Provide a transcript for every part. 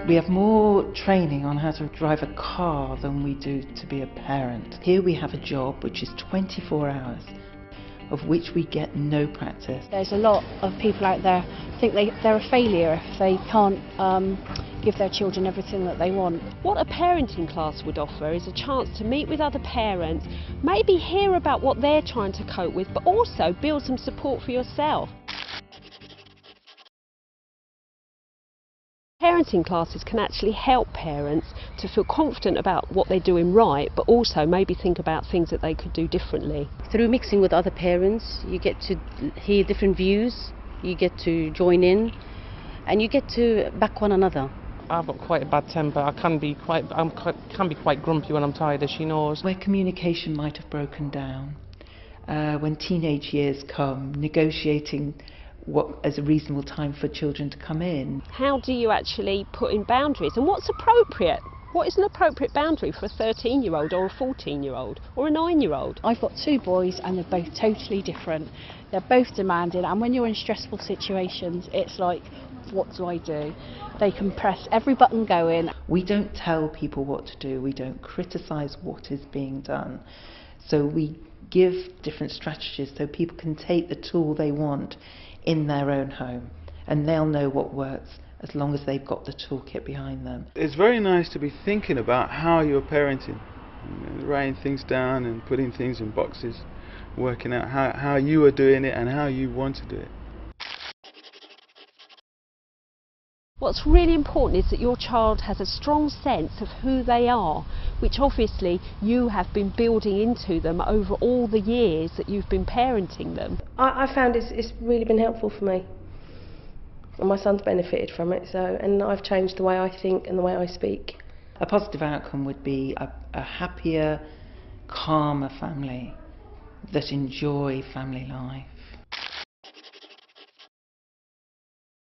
We have more training on how to drive a car than we do to be a parent. Here we have a job which is 24 hours, of which we get no practice. There's a lot of people out there think they're a failure if they can't give their children everything that they want. What a parenting class would offer is a chance to meet with other parents, maybe hear about what they're trying to cope with, but also build some support for yourself. Parenting classes can actually help parents to feel confident about what they're doing right, but also maybe think about things that they could do differently. Through mixing with other parents, you get to hear different views, you get to join in, and you get to back one another. I've got quite a bad temper. I can be quite grumpy when I'm tired, as she knows. Where communication might have broken down, when teenage years come, negotiating what is a reasonable time for children to come in. How do you actually put in boundaries, and what's appropriate? What is an appropriate boundary for a 13-year-old or a 14-year-old or a 9-year-old? I've got two boys and they're both totally different. They're both demanding, and when you're in stressful situations, it's like, what do I do? They can press every button going. We don't tell people what to do, we don't criticise what is being done. So we give different strategies so people can take the tool they want in their own home, and they'll know what works as long as they've got the toolkit behind them. It's very nice to be thinking about how you're parenting, writing things down and putting things in boxes, working out how you are doing it and how you want to do it. What's really important is that your child has a strong sense of who they are, which obviously you have been building into them over all the years that you've been parenting them. I found it's really been helpful for me, and my son's benefited from it, and I've changed the way I think and the way I speak. A positive outcome would be a happier, calmer family that enjoy family life.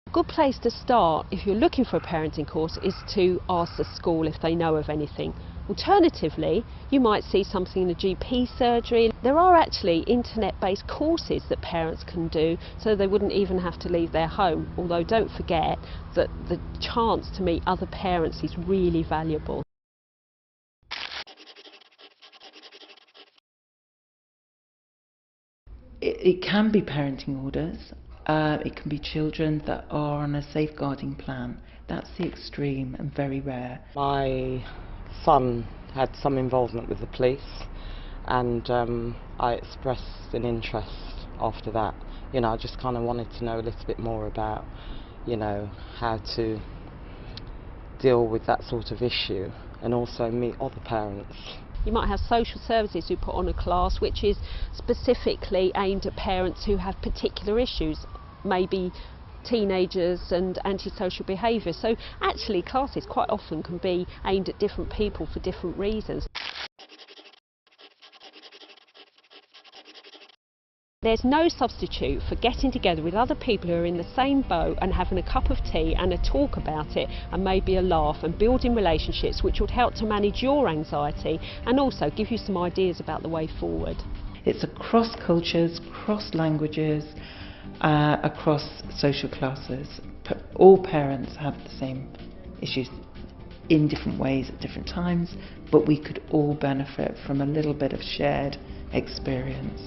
A good place to start if you're looking for a parenting course is to ask the school if they know of anything. Alternatively, you might see something in a GP surgery. There are actually internet-based courses that parents can do, so they wouldn't even have to leave their home, although don't forget that the chance to meet other parents is really valuable. It can be parenting orders. It can be children that are on a safeguarding plan. That's the extreme and very rare. My son had some involvement with the police, and I expressed an interest after that. You know, I just kind of wanted to know a little bit more about, you know, how to deal with that sort of issue and also meet other parents. You might have social services who put on a class which is specifically aimed at parents who have particular issues, maybe teenagers and antisocial behaviour. So actually classes quite often can be aimed at different people for different reasons. There's no substitute for getting together with other people who are in the same boat and having a cup of tea and a talk about it and maybe a laugh and building relationships which would help to manage your anxiety and also give you some ideas about the way forward. It's across cultures, across languages, across social classes. All parents have the same issues in different ways at different times, but we could all benefit from a little bit of shared experience.